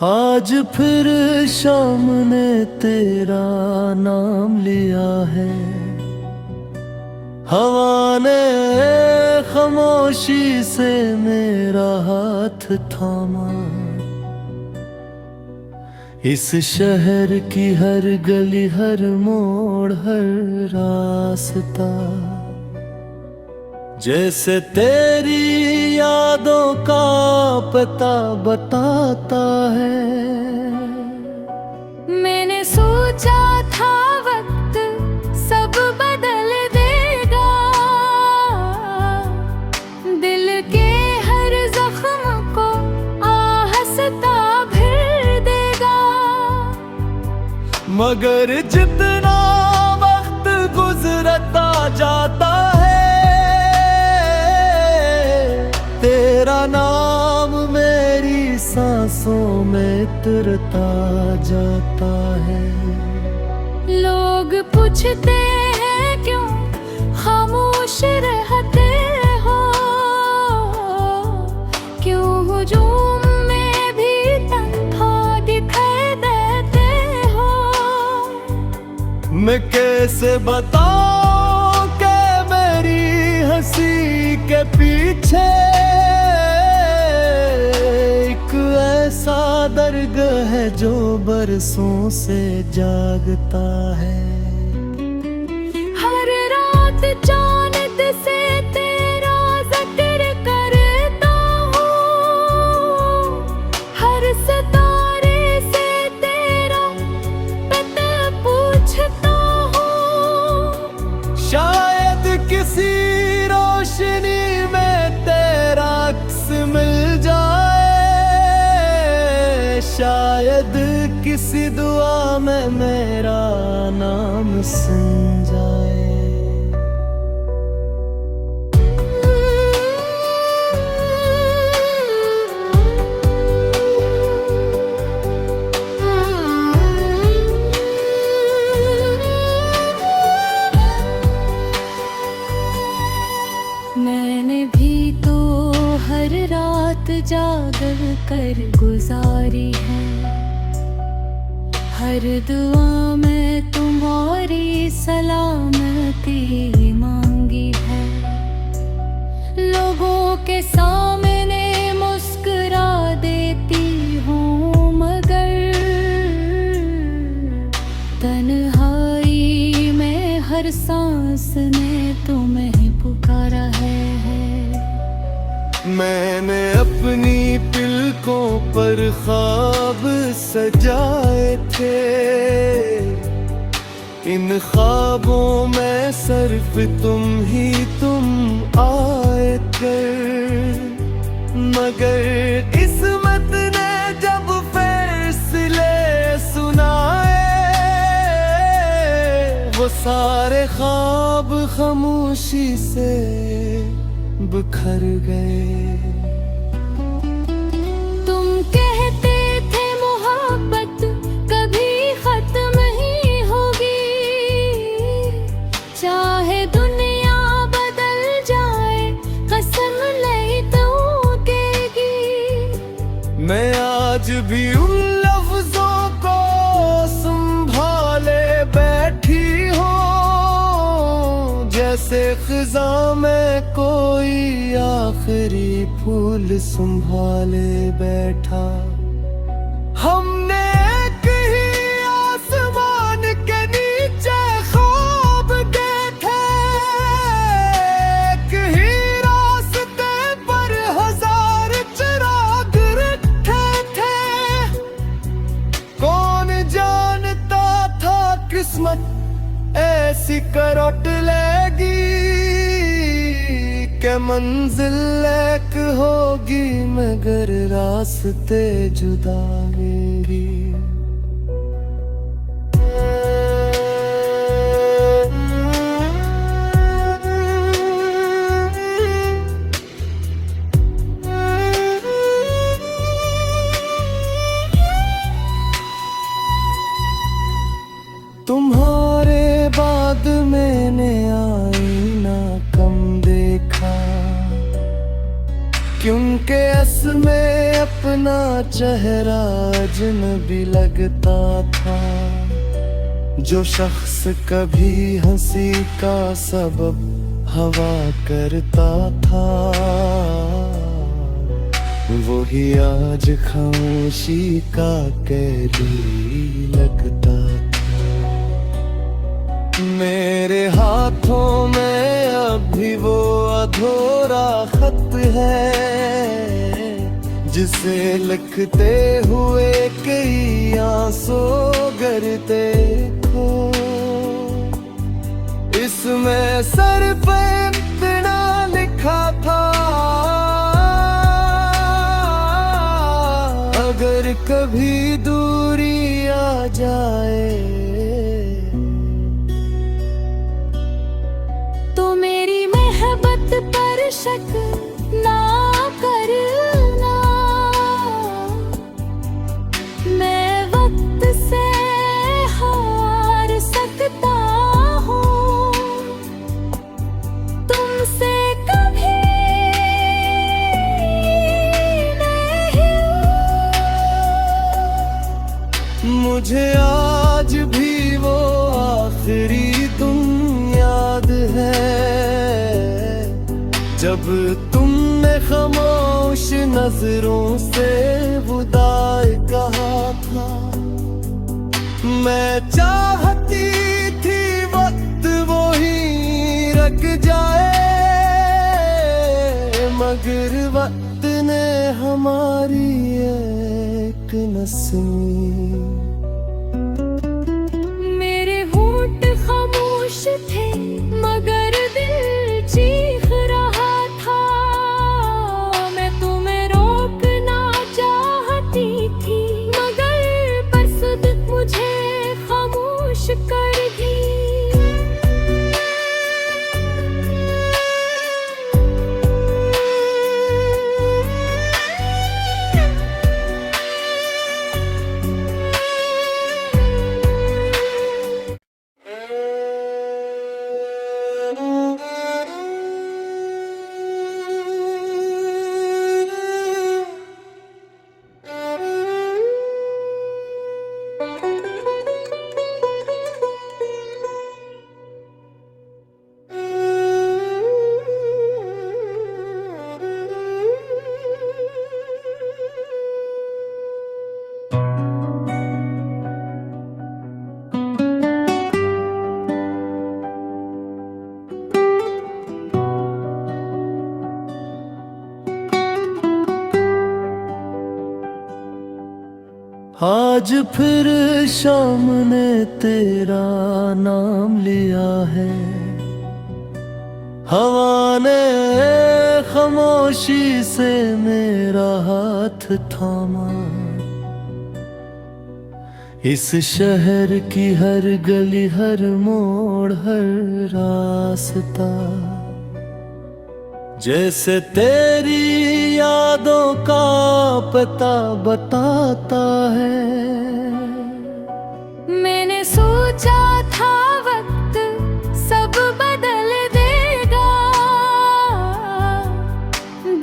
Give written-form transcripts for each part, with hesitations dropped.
आज फिर शाम ने तेरा नाम लिया है, हवा ने खामोशी से मेरा हाथ थामा। इस शहर की हर गली, हर मोड़, हर रास्ता जैसे तेरी यादों का पता बताता है। मैंने सोचा था वक्त सब बदल देगा, दिल के हर जख्म को आहस्ता भर देगा। मगर जितना वक्त गुजरता जाता है, तेरा नाम मेरी सांसों में उतरता जाता है। लोग पूछते हैं क्यों खामोश रहते हो, क्यों हुजूम में भी तन्हा दिखाई देते हो। मैं कैसे बताऊं कि मेरी हंसी के पीछे एक ऐसा दर्द है जो बरसों से जागता है। हर रात चांद से तेरा जिक्र करता हूँ, हर सितारे से तेरा पता पूछता हूँ। शायद किसी रोशनी में तेरा अक्स मिल जाए, शायद किसी दुआ में मेरा नाम सुन जाए। मैंने भी तो हर रात जाग कर गुजारी है, हर दुआ में तुम्हारी सलामती मांगी है। लोगों के सामने मुस्कुरा देती हूँ, मगर तन्हाई में हर सांस ने तुम्हें पुकारा है। मैंने अपनी पलकों पर ख्वाब सजाए थे, इन ख्वाबों में सिर्फ तुम आए थे। मगर किस्मत ने जब फैसले सुनाए, वो सारे ख्वाब खामोशी से बिखर गए। तुम कहते थे मोहब्बत कभी खत्म ही होगी, चाहे दुनिया बदल जाए कसम लेगी। मैं आज भी उन लफ्जों को संभाले बैठी हूँ, जैसे खिज़ां में कोई आखिरी फूल संभाले बैठा। हमने एक ही आसमान के नीचे ख्वाब देखे, एक ही रास्ते पर हजार चिराग रखे थे। कौन जानता था किस्मत ऐसी करवट लेगी कि मंजिल एक होगी मगर रास्ते जुदा होंगी। तुम्हारे बाद मैंने आईना कम देखा, क्योंकि के में अपना चेहरा अजनबी लगता था। जो शख्स कभी हंसी का सबब हवा करता था, वही आज खामोशी का कैदी लगता था। मेरे हाथों में अभी वो अधूरा खत है, जिसे लिखते हुए कई आंसू गिरते हो। इसमें सर पे इतना लिखा था, अगर कभी दूरी आ जाए तो मेरी मोहब्बत पर शक ना करना। मैं वक्त से हार सकता हूँ, तुमसे कभी नहीं। मुझे आज भी वो आखिरी तुम याद है, जब तुमने खामोश नजरों से विदाई कहा था। मैं चाहती थी वक्त वो ही रख जाए, मगर वक्त ने हमारी एक नस्ल। मेरे होंठ खामोश थे मगर दिल चीख रहा था। मैं तुम्हें रोकना चाहती थी, मगर बरसुद मुझे खामोश कर दी। आज फिर शाम ने तेरा नाम लिया है, हवा ने खामोशी से मेरा हाथ थामा। इस शहर की हर गली, हर मोड़, हर रास्ता जैसे तेरी यादों का पता बताता है। मैंने सोचा था वक्त सब बदल देगा,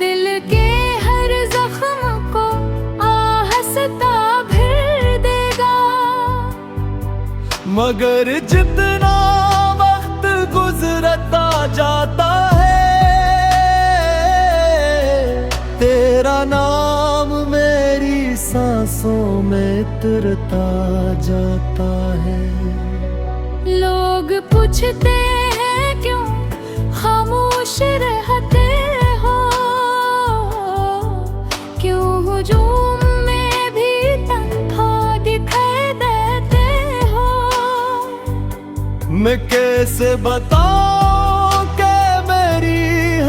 दिल के हर जख्म को आहस्ता भर देगा। मगर जितना वक्त गुजरता जाता है, तेरा नाम मेरी सांसों में उतरता जाता है। लोग पूछते हैं क्यों खामोश रहते हो, क्यों हुजूम में भी तन्हा दिखाई देते हो। मैं कैसे बताऊं कि मेरी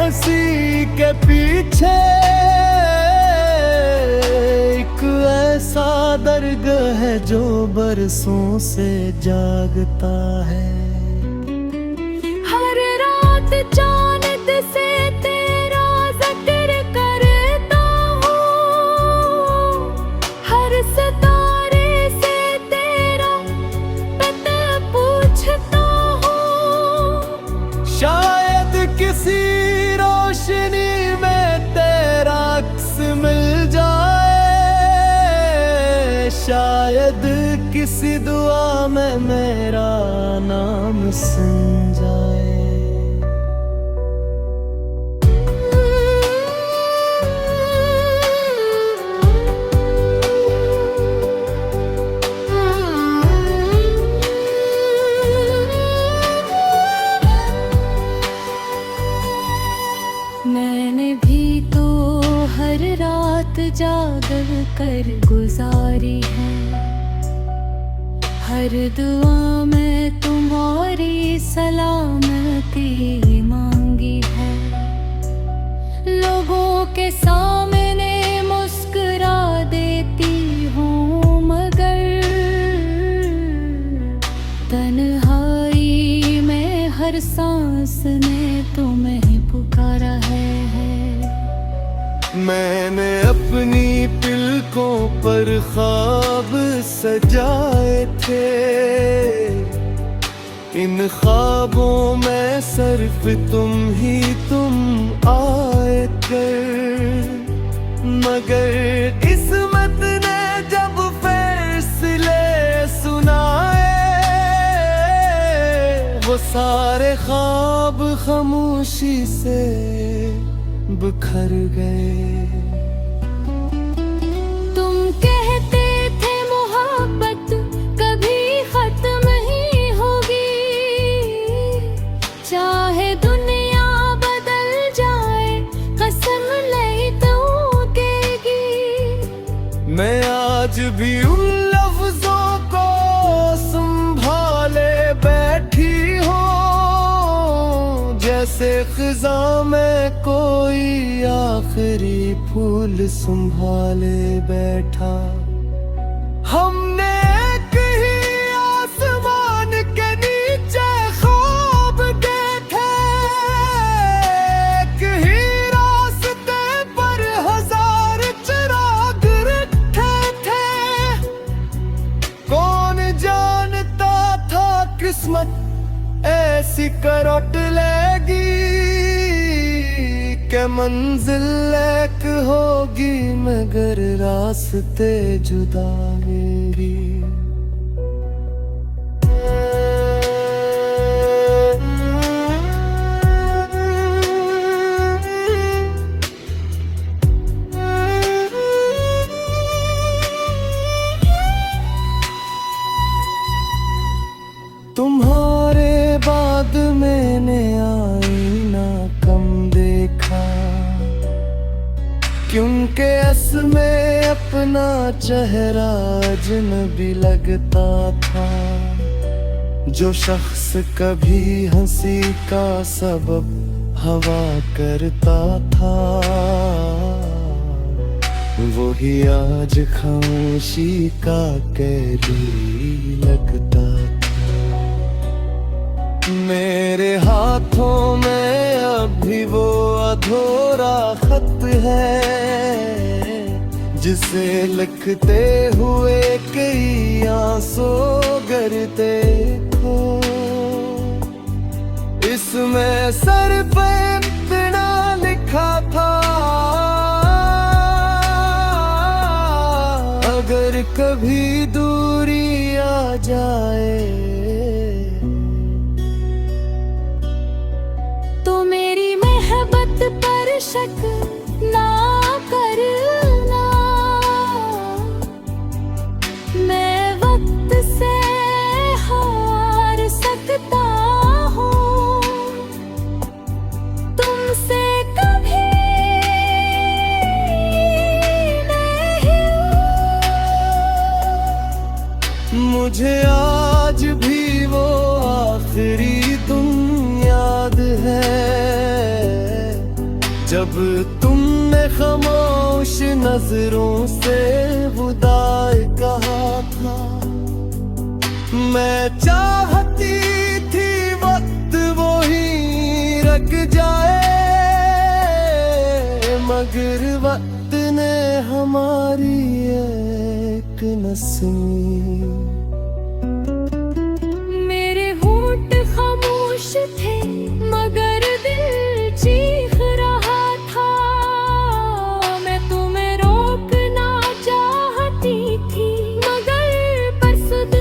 हंसी के पीछे एक ऐसा दर्द है जो बरसों से जागता है। हर रात चांद से तेरा जिक्र करता हूँ, हर सितारे से तेरा पता पूछता हूँ। शायद किसी रोशनी में तेरा अक्स सी दुआ में मेरा नाम सुन जाए। मैंने भी तो हर रात जाग कर गुजारी है, हर दुआ में तुम्हारी सलामती मांगी है। लोगों के सामने मुस्कुरा देती हूँ, मगर तन्हाई में हर सांस ने तुम्हें पुकारा है। मैंने अपनी पलकों पर ख्वाब सजाए थे, इन ख्वाबों में सिर्फ तुम आए थे। मगर किस्मत ने जब फैसले सुनाए, वो सारे ख्वाब खामोशी से बिखर गए। तुम कहते थे मोहब्बत कभी खत्म ही होगी, चाहे दुनिया बदल जाए कसम लेगी। मैं आज भी उन लफ्जों को संभाले बैठी हूँ, जैसे खिज़ां में कोई आखिरी फूल संभाले बैठा। हमने एक ही आसमान के नीचे ख्वाब देखे, एक ही रास्ते पर हजार चिराग रखे थे। कौन जानता था किस्मत ऐसी करवट लेगी, के मंजिल एक होगी मगर रास्ते जुदा मेरी। तुम्हारे बाद मैंने आईना कम देखा, क्योंकि इसमें अपना चेहरा अजनबी लगता था। जो शख्स कभी हंसी का सबब हवा करता था, वही आज खामोशी का कैदी लगता था। मेरे हाथों में अभी वो अधूरा खत है, जिसे लिखते हुए कई आंसू गिरते हो। इसमें सर पे इतना लिखा था, अगर कभी दूरी आ जाए तो मेरी मोहब्बत पर शक ना करना। मैं वक्त से हार सकता हूँ, तुमसे कभी नहीं। मुझे आज भी वो आखिरी दिन याद है, जब तुमने खामोश नजरों से विदाई कहा था। मैं चाहती थी वक्त वो ही रख जाए, मगर वक्त ने हमारी एक नस्ल मेरे होंठ खामोश थे मगर दिल चीख रहा था। मैं तुम्हें रोकना चाहती थी मगर पर सुध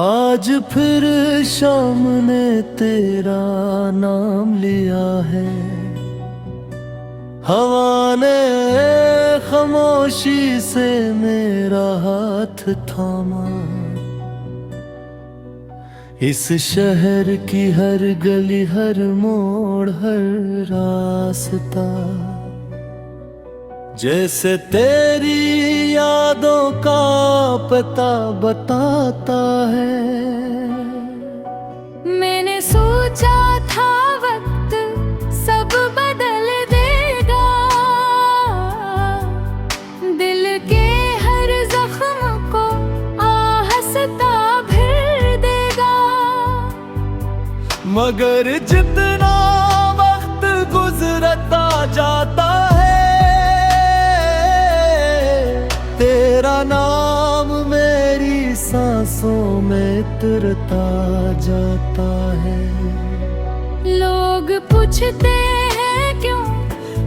आज फिर शाम ने तेरा नाम लिया है, हवा ने खामोशी से मेरा हाथ थामा। इस शहर की हर गली, हर मोड़, हर रास्ता जैसे तेरी यादों का पता बताता है। मैंने सोचा था वक्त सब बदल देगा, दिल के हर जख्म को आहस्ता भर देगा। मगर जितना वक्त गुजरता जाता है, तेरा नाम मेरी सांसों में उतरता जाता है। लोग पूछते हैं क्यों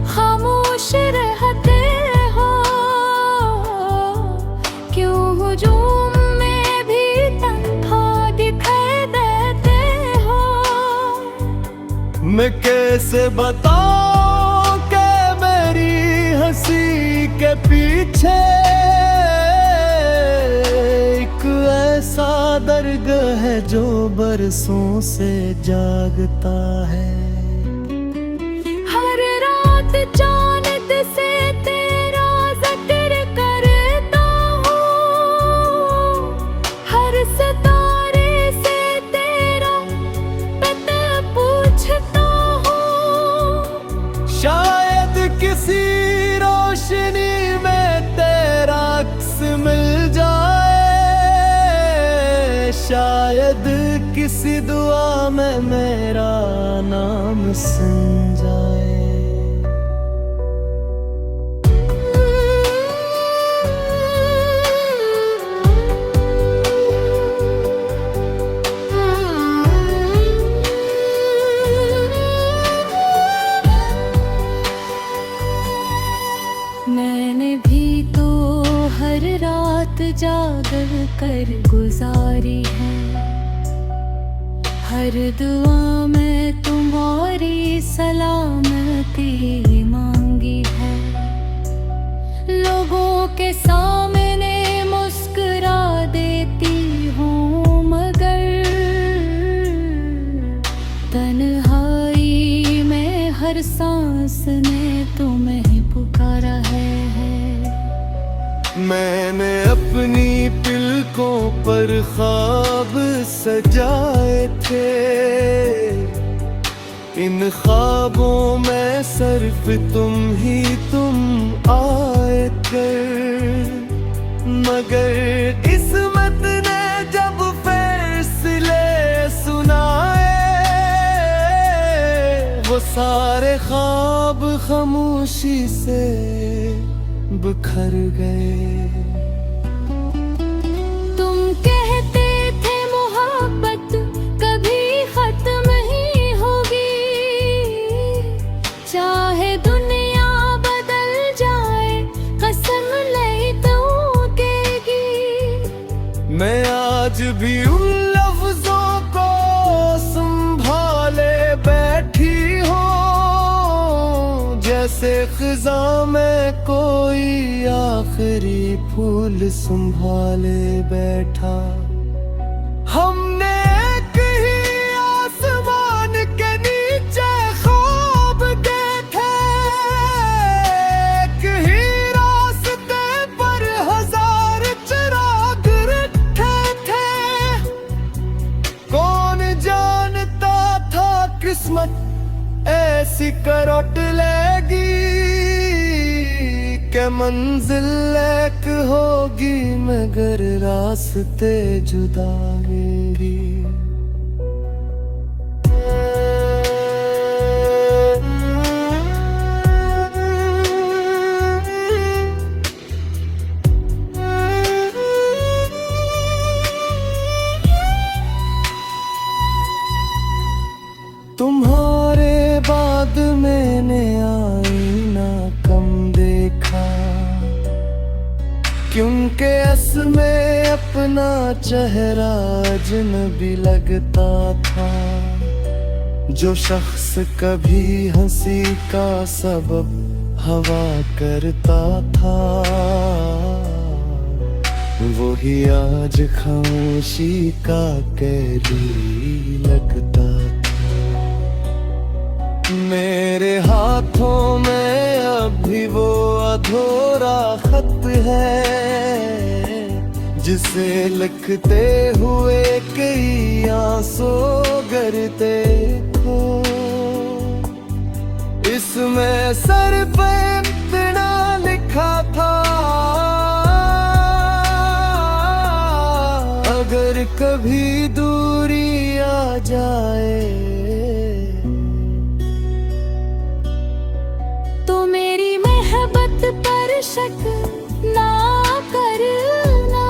खामोश रहते हो, क्यों हुजूम में भी तन्हा दिखाई देते हो। मैं कैसे बताऊं कि मेरी हंसी के पीछे एक ऐसा दर्द है जो बरसों से जागता है। हर रात चांद से तेरा जिक्र करता हूँ, हर सितारे से तेरा पता पूछता हूँ। शायद किसी रोशनी में तेरा अक्स मिल जाए, शायद किसी दुआ में मेरा नाम सुन जाए। मैंने भी तो हर रात जाग कर गुजारी है, हर दुआ में तुम्हारी सलामती मांगी है। लोगों के सामने मुस्कुरा देती हूँ, मगर तन्हाई में हर सांस ने तुम्हें पुकारा है। मैंने अपनी पलकों पर ख्वाब सजाए थे, इन ख्वाबों में सिर्फ तुम आए थे। मगर किस्मत ने जब फैसले सुनाए, वो सारे ख्वाब खामोशी से बिखर गए। तुम कहते थे मोहब्बत कभी खत्म ही होगी, चाहे दुनिया बदल जाए कसम लेगी। मैं आज भी उन लफ्जों को संभाले बैठी हूँ, जैसे खिज़ां में कोई आखिरी फूल संभाले बैठा। हमने एक ही आसमान के नीचे ख्वाब देखे, एक ही रास्ते पर हजार चिराग रखे थे। कौन जानता था किस्मत ऐसी करवट लेगी, के मंजिल एक होगी मगर रास्ते जुदा मेरी। तुम्हारे बाद मैंने आईना कम देखा, क्योंकि के में अपना चेहरा अजनबी लगता था। जो शख्स कभी हंसी का सबब हवा करता था, वही आज खामोशी का कैदी लगता था। मेरे हाथों में अभी वो अधूरा खत है, जिसे लिखते हुए कई आंसू गिरते हो। इसमें सर पे इतना लिखा था, अगर कभी दूरी आ जाए तो मेरी मोहब्बत पर शक ना करना।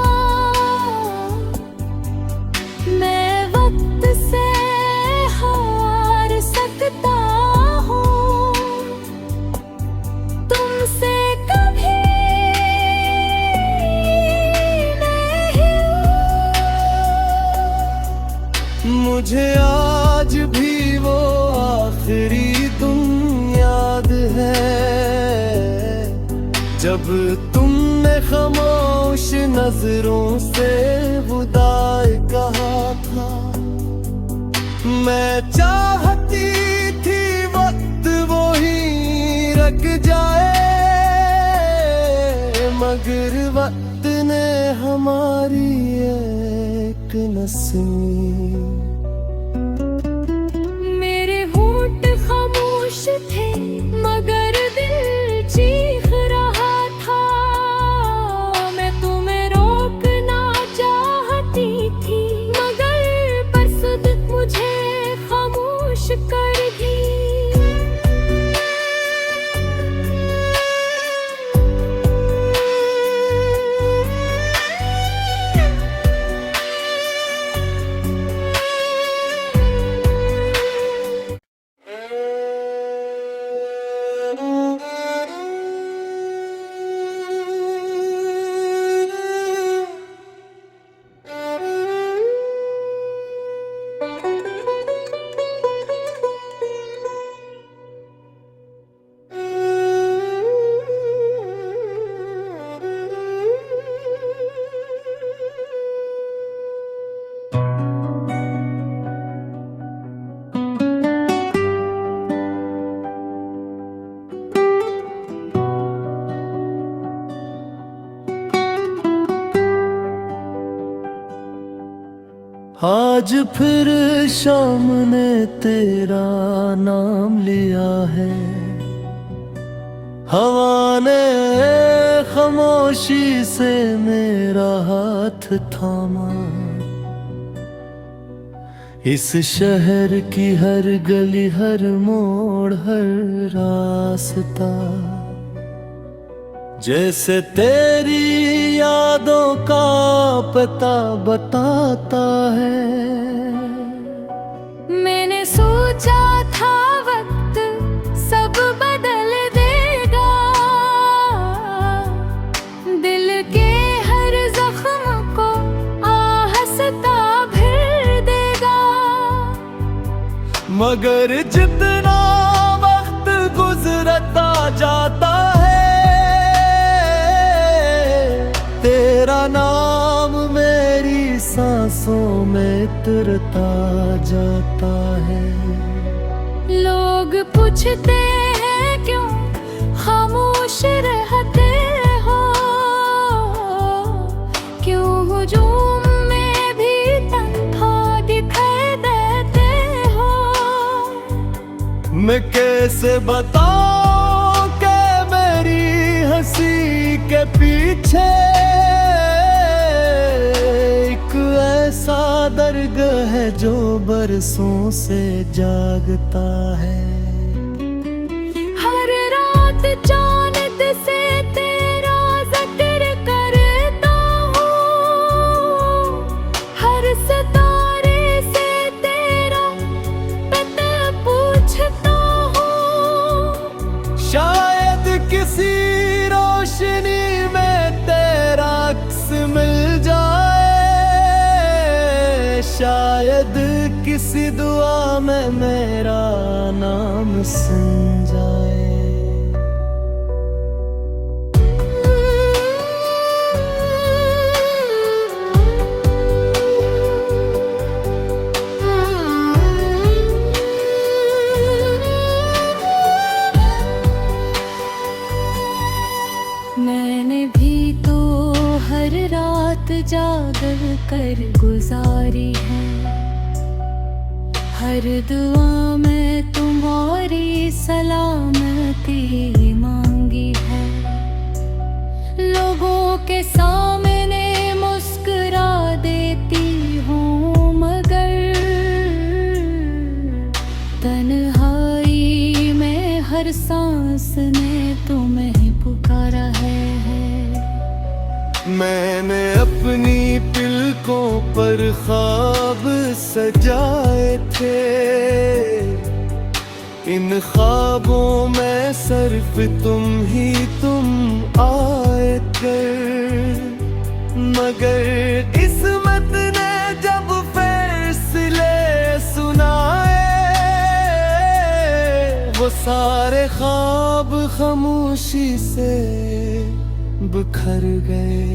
मैं वक्त से हार सकता हूँ, तुमसे कभी नहीं। मुझे आज भी वो आखिरी दिन याद है, जब तुमने खामोश नजरों से विदाई कहा था। मैं चाहती थी वक्त वो ही रख जाए, मगर वक्त ने हमारी एक नस्ल। मेरे होंठ खामोश थे मगर दिल चीख रहा था। मैं तुम्हें रोकना चाहती थी, मगर बरसुद मुझे खामोश कर दी। आज फिर शाम ने तेरा नाम लिया है, हवा ने खामोशी से मेरा हाथ थामा। इस शहर की हर गली, हर मोड़, हर रास्ता जैसे तेरी यादों का पता बताता है। मैंने सोचा था वक्त सब बदल देगा, दिल के हर जख्म को आहस्ता भर देगा। मगर जितना वक्त गुजरता जाता है, तेरा नाम मेरी सांसों में उतरता जाता है। लोग पूछते हैं क्यों खामोश रहते हो, क्यों हुजूम में भी तन्हा दिखाई देते हो। मैं कैसे बताऊं कि मेरी हंसी के पीछे एक ऐसा दर्द है जो बरसों से जागता है। हर रात चांद से तेरा जिक्र करता हूँ, हर सितारे से तेरा पता पूछता हूँ। शायद किसी रोशनी में तेरा अक्स सी दुआ में मेरा नाम सुन जाए। मैंने भी तो हर रात जाग कर गुजारी है, हर दुआ में तुम्हारी सलामती मांगी है। लोगों के सामने मुस्कुरा देती हूँ, मगर तन्हाई में हर सांस ने तुम्हें पुकारा है। मैंने अपनी पलकों पर ख्वाब सजाए थे, इन ख्वाबों में सिर्फ तुम आए थे। मगर किस्मत ने जब फैसले सुनाए, वो सारे ख्वाब खामोशी से बिखर गए।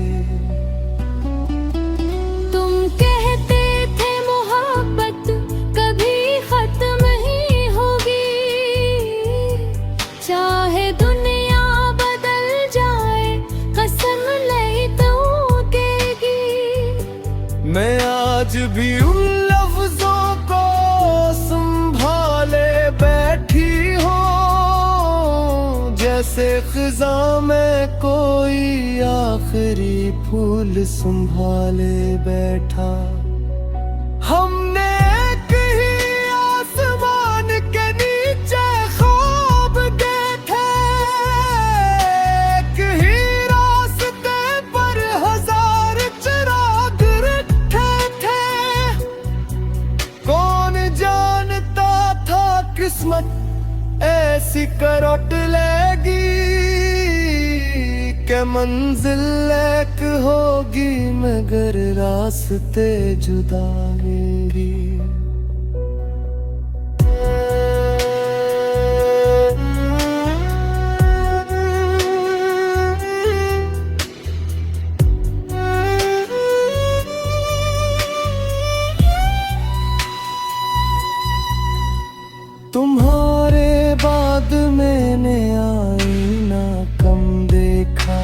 तुम कहते थे मोहब्बत कभी खत्म ही होगी, चाहे दुनिया बदल जाए कसम लेगी। मैं आज भी उन लफ्जों को संभाले बैठी हूँ, जैसे खिज़ां में कोई आखिरी फूल संभाले बैठा। हमने एक ही आसमान के नीचे ख्वाब देखे, एक ही रास्ते पर हजार चिराग रखे थे। कौन जानता था किस्मत ऐसी करवट लेगी, के मंजिल एक होगी मगर रास्ते जुदा मेरी। तुम्हारे बाद मैंने आईना कम देखा,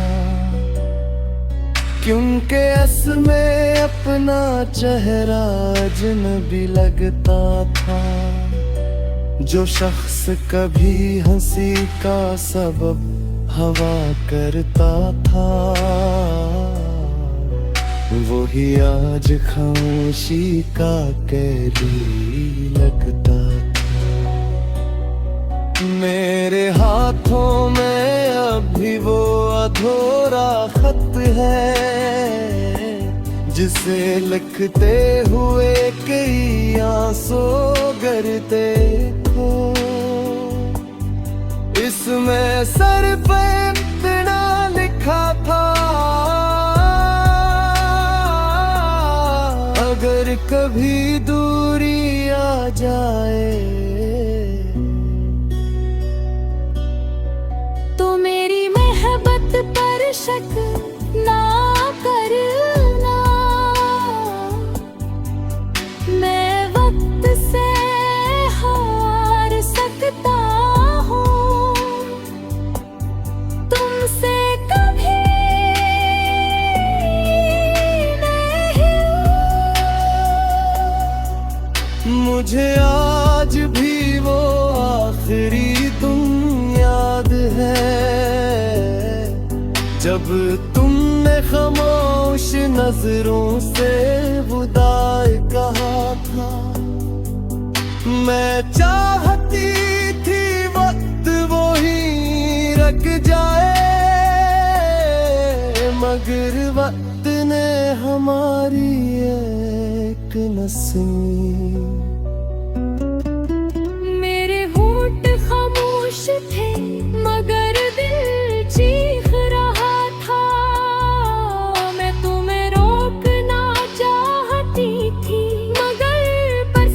क्योंकि इसमें अपना चेहरा अजनबी लगता था। जो शख्स कभी हंसी का सबब हवा करता था, वही आज खामोशी का कैदी लगता था। मेरे हाथों में अभी वो अधूरा खत है, जिसे लिखते हुए कई आंसू गिरते हो। इसमें सर पे इतना लिखा था, अगर कभी दूरी आ जाए तो मेरी मोहब्बत पर शक ना करना। मैं वक्त से हार सकता हूँ, तुमसे कभी नहीं। मुझे आज भी वो आखिरी तुम याद है, जब तुमने खामोश नजरों से विदाई कहा था। मैं चाहती थी वक्त वो ही रख जाए, मगर वक्त ने हमारी एक नसीब। मेरे होंठ खामोश थे मगर दिल चीख रहा था। मैं तुम्हें रोकना चाहती थी मगर पर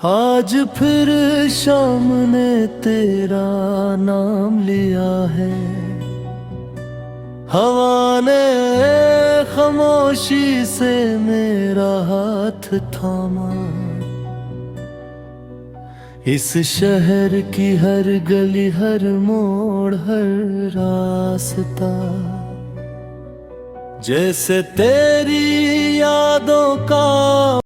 आज फिर शाम ने तेरा नाम लिया है, हवा ने खामोशी से मेरा हाथ थामा। इस शहर की हर गली, हर मोड़, हर रास्ता जैसे तेरी यादों का